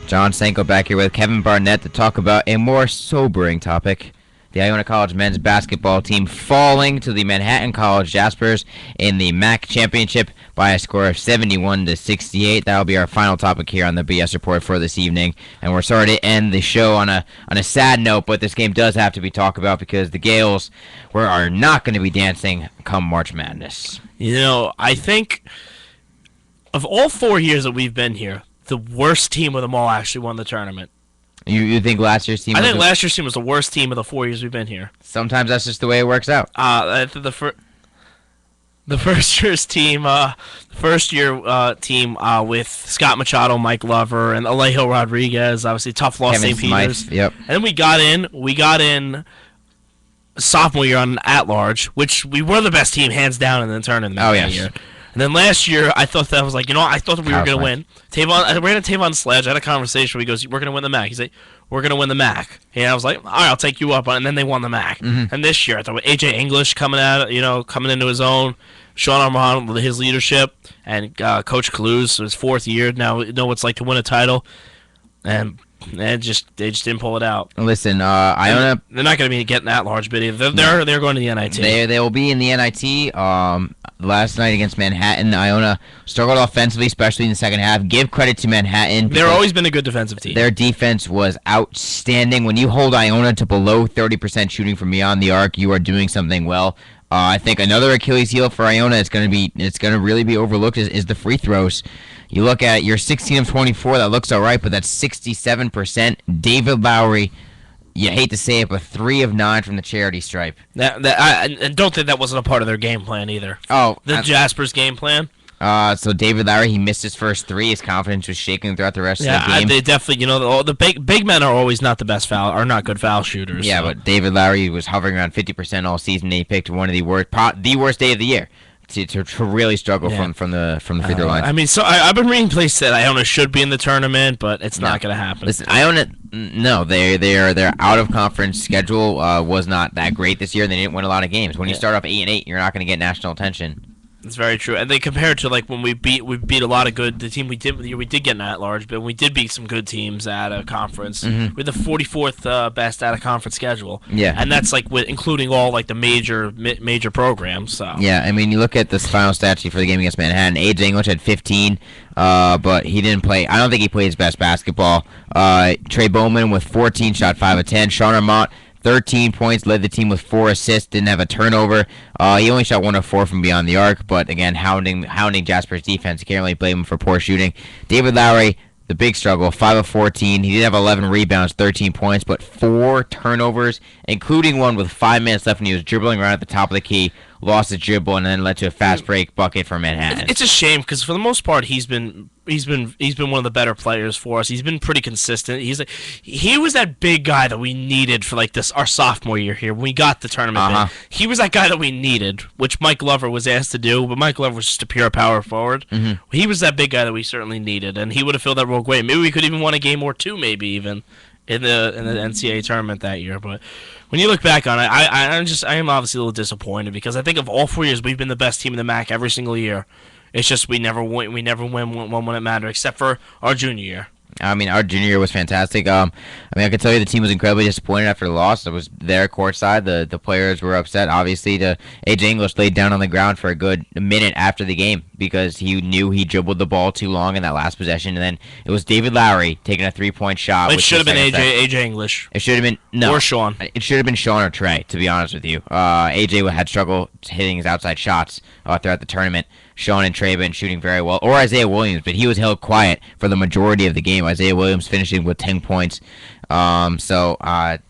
John Sanko back here with Kevin Bartnett to talk about a more sobering topic. The Iona College men's basketball team falling to the Manhattan College Jaspers in the MAAC Championship by a score of 71-68. That'll be our final topic here on the BS Report for this evening. And we're sorry to end the show on a sad note, but this game does have to be talked about because the Gaels are not going to be dancing come March Madness. You know, I think of all 4 years that we've been here, the worst team of them all actually won the tournament. You think last year's team? I think last year's team was the worst team of the 4 years we've been here. Sometimes that's just the way it works out. The first year's team, with Scott Machado, Mike Lover, and Alejo Rodriguez. Obviously, tough loss Kevin St. Peter's. Smythe, yep. And then we got in sophomore year on an at-large, which we were the best team hands down in the tournament. Oh yes. Year. And then last year, I thought that was like, I thought that we were going to win. I ran into Tavon Sledge. I had a conversation where he goes, "We're going to win the MAAC." He's like, "We're going to win the MAAC." And I was like, "All right, I'll take you up." And then they won the MAAC. Mm-hmm. And this year, I thought with AJ English coming into his own, Sean Armand with his leadership, and Coach Kaluz, his fourth year now, know what it's like to win a title, and they just didn't pull it out. Listen, Iona, they're not going to be getting that large bid either. They're going to the NIT. They will be in the NIT. Last night against Manhattan, Iona struggled offensively, especially in the second half. Give credit to Manhattan. They've always been a good defensive team. Their defense was outstanding. When you hold Iona to below 30% shooting from beyond the arc, you are doing something well. I think another Achilles heel for Iona it's going to really be overlooked is the free throws. You look at your 16 of 24, that looks all right, but that's 67%. David Lowry, you hate to say it, but 3 of 9 from the charity stripe. I don't think that wasn't a part of their game plan either. Oh, the Jaspers game plan. So David Lowry, he missed his first 3. His confidence was shaking throughout the rest of the game. They definitely, the big men are always not the best not good foul shooters. Yeah, but David Lowry was hovering around 50% all season. And he picked one of the worst day of the year to really struggle from the free throw line. I mean, so I've been reading places that Iona should be in the tournament, but it's not going to happen. Listen, Iona, no, their out of conference schedule was not that great this year. And they didn't win a lot of games. When you start off 8-8, you're not going to get national attention. It's very true, and they compared to like when we beat a lot of the team we did get in at large, but we did beat some good teams at a conference. Mm-hmm. We're the 44th best at a conference schedule. Yeah, and that's like including all like the major programs. So yeah, I mean you look at this final stat sheet for the game against Manhattan. AJ English had 15, but he didn't play. I don't think he played his best basketball. Trey Bowman with 14, shot 5 of 10. Sean Armand, 13 points, led the team with 4 assists, didn't have a turnover. He only shot 1 of 4 from beyond the arc, but again, hounding Jasper's defense. You can't really blame him for poor shooting. David Lowry, the big struggle, 5 of 14. He did have 11 rebounds, 13 points, but 4 turnovers, including one with 5 minutes left, and he was dribbling around at the top of the key, lost his dribble, and then led to a fast break bucket for Manhattan. It's a shame because for the most part he's been one of the better players for us. He's been pretty consistent. He was that big guy that we needed for like our sophomore year here when we got the tournament. Bid. He was that guy that we needed, which Mike Lover was asked to do, but Mike Lover was just a pure power forward. Mm-hmm. He was that big guy that we certainly needed, and he would have filled that role great. Maybe we could even won a game or 2, maybe even in the NCAA tournament that year. But when you look back on it, I am obviously a little disappointed because I think of all 4 years we've been the best team in the MAAC every single year. It's just we never win one when it mattered, except for our junior year. I mean, our junior year was fantastic. I can tell you the team was incredibly disappointed after the loss. I was there courtside. The players were upset. Obviously, AJ English laid down on the ground for a good minute after the game because he knew he dribbled the ball too long in that last possession. And then it was David Lowry taking a 3-point shot. It should have been AJ English. It should have been or Sean. It should have been Sean or Trey, to be honest with you. AJ had struggled hitting his outside shots throughout the tournament. Sean and Trey been shooting very well, or Isaiah Williams, but he was held quiet for the majority of the game. Isaiah Williams finishing with 10 points. It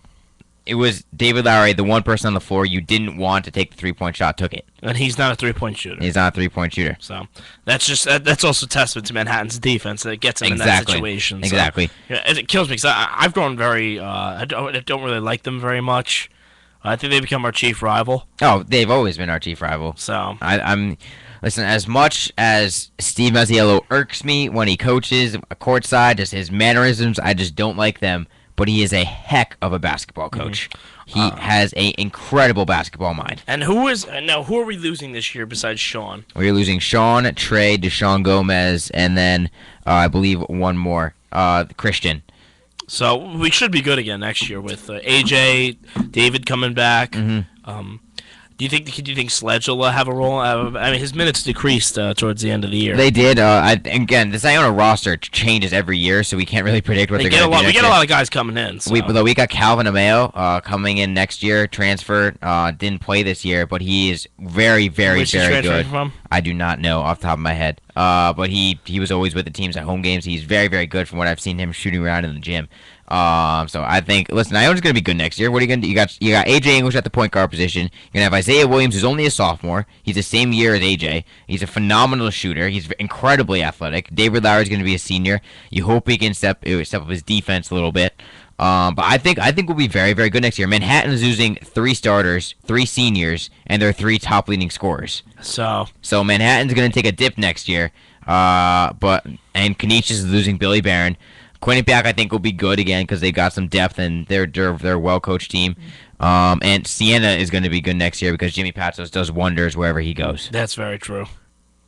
was David Lowry, the one person on the floor you didn't want to take the 3-point shot, took it. And he's not a 3-point shooter. He's not a 3-point shooter. So that's also testament to Manhattan's defense that gets him in that situation. Exactly. So, it kills me because I've grown very. I don't really like them very much. I think they become our chief rival. Oh, they've always been our chief rival. So I'm. Listen, as much as Steve Mazziello irks me when he coaches courtside, just his mannerisms, I just don't like them. But he is a heck of a basketball coach. Mm-hmm. He has an incredible basketball mind. And who are we losing this year besides Sean? We're losing Sean, Trey, Deshaun Gomez, and then I believe one more. Christian. So we should be good again next year with AJ, David coming back. Do you think Sledge will have a role? I mean, his minutes decreased towards the end of the year. They did. Again, this Iona roster changes every year, so we can't really predict what they're going to do. We get a lot of guys coming in. So. We got Calvin Ameo coming in next year. Transfer. Didn't play this year, but he is very, very, very good. From? I do not know off the top of my head. But he was always with the teams at home games. He's very, very good from what I've seen him shooting around in the gym. So I think, listen, Iona's going to be good next year. What are you going to do? You got AJ English at the point guard position. You're going to have Isaiah Williams, who's only a sophomore. He's the same year as AJ. He's a phenomenal shooter. He's incredibly athletic. David Lowry's going to be a senior. You hope he can step up his defense a little bit. But I think we'll be very, very good next year. Manhattan is losing 3 starters, 3 seniors, and their 3 top leading scorers. So Manhattan's going to take a dip next year. And Canisius is losing Billy Barron. Quinnipiac, I think, will be good again because they got some depth and they're a well-coached team. And Siena is going to be good next year because Jimmy Patsos does wonders wherever he goes. That's very true.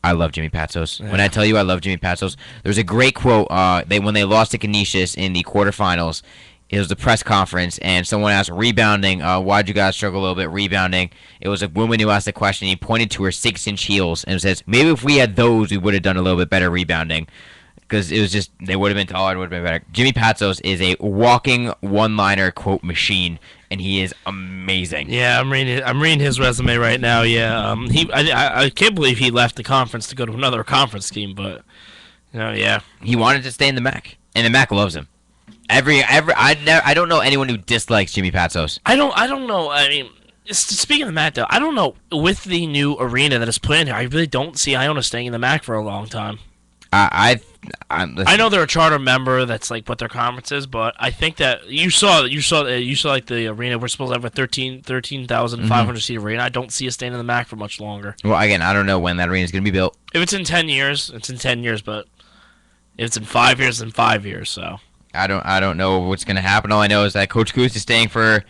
I love Jimmy Patsos. Yeah. When I tell you I love Jimmy Patsos, there's a great quote when they lost to Canisius in the quarterfinals. It was the press conference, and someone asked, rebounding, why'd you guys struggle a little bit rebounding? It was a woman who asked the question. He pointed to her 6-inch heels and says, maybe if we had those, we would have done a little bit better rebounding. Because it was just, they would have been taller, it would have been better. Jimmy Patsos is a walking one-liner quote machine, and he is amazing. Yeah, I'm reading his resume right now. Yeah, I can't believe he left the conference to go to another conference team, but yeah. He wanted to stay in the MAAC, and the MAAC loves him. I don't know anyone who dislikes Jimmy Patsos. I don't know. I mean, speaking of the MAAC, though, I don't know. With the new arena that is planned here, I really don't see Iona staying in the MAAC for a long time. I know they're a charter member. That's like what their conference is, but I think that you saw like the arena. We're supposed to have a 13,500 seat arena. I don't see us staying in the MAAC for much longer. Well, again, I don't know when that arena is going to be built. If it's in 10 years, it's in 10 years. But if it's in 5 years, then 5 years. So I don't know what's going to happen. All I know is that Coach Coos is staying for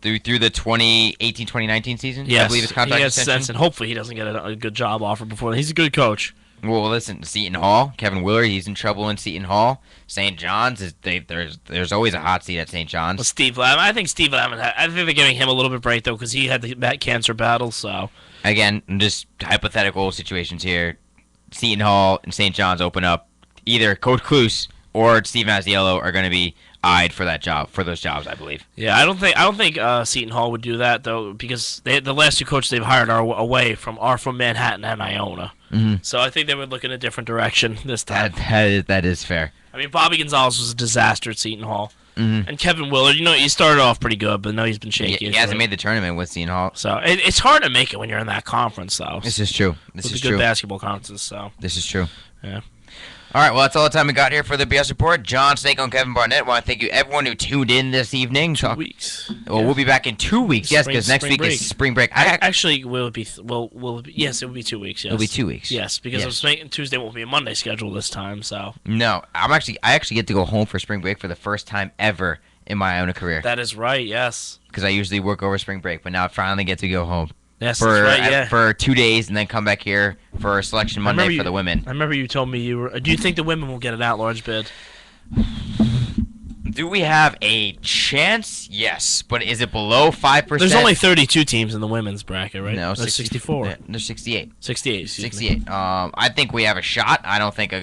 through the 2018-2019 season. Yes, I believe his contract extension. Sense, and hopefully he doesn't get a good job offer before. He's a good coach. Well, listen, Seton Hall, Kevin Willard, he's in trouble in Seton Hall. St. John's, there's always a hot seat at St. John's. Well, Steve Lavin, I think they're giving him a little bit break, though, because he had that cancer battle, so. Again, just hypothetical situations here. Seton Hall and St. John's open up. Either Coach Cluse or Steve Mazziello are going to be eyed for those jobs, I believe. Yeah, I don't think Seton Hall would do that, though, because the last 2 coaches they've hired are from Manhattan and Iona. Mm-hmm. So I think they would look in a different direction this time. That is fair. I mean, Bobby Gonzalez was a disaster at Seton Hall. Mm-hmm. And Kevin Willard, he started off pretty good, but now he's been shaky. He hasn't made the tournament with Seton Hall. So it's hard to make it when you're in that conference, though. This is true. This is true. Good basketball conferences, so. This is true. Yeah. All right, well, that's all the time we got here for the BS Report. John Snake and Kevin Bartnett. I want to thank you, everyone who tuned in this evening. 2 weeks. Well, we'll be back in 2 weeks. Yes, because next week is spring break. Actually, will it be? Yes, it will be 2 weeks. Yes, it'll be 2 weeks. Yes, because Tuesday won't be a Monday schedule this time. So no, I actually get to go home for spring break for the first time ever in my Iona career. That is right. Yes. Because I usually work over spring break, but now I finally get to go home. Yes, that's right, yeah. For 2 days and then come back here for Selection Monday for the women. I remember you told me you were. Do you think the women will get an at-large bid? Do we have a chance? Yes, but is it below 5%? There's only 32 teams in the women's bracket, right? No, there's 64. There's 68. 68. 68. I think we have a shot. I think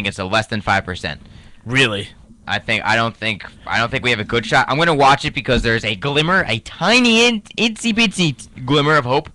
it's a less than 5%. Really? I don't think we have a good shot. I'm gonna watch it because there's a glimmer, a tiny itsy bitsy glimmer of hope.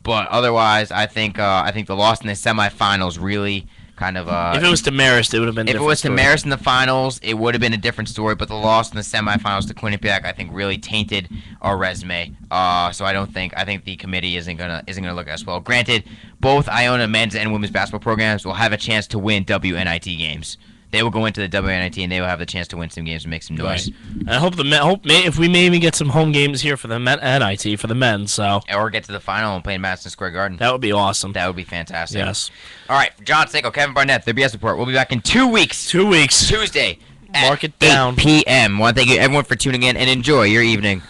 But otherwise, I think the loss in the semifinals really kind of. If it was to Marist, it would have been. If it was to Marist in the finals, it would have been a different story. But the loss in the semifinals to Quinnipiac, I think, really tainted our resume. So I think the committee isn't gonna look at us well. Granted, both Iona men's and women's basketball programs will have a chance to win WNIT games. They will go into the WNIT and they will have the chance to win some games and make some noise. Right. I hope if we maybe get some home games here for the NIT for the men, or get to the final and play in Madison Square Garden. That would be awesome. That would be fantastic. Yes. All right, John Sacco, Kevin Barnett, the BS Report. We'll be back in 2 weeks. 2 weeks. Tuesday. Mark it down. 8 p.m. I want to thank you everyone for tuning in and enjoy your evening.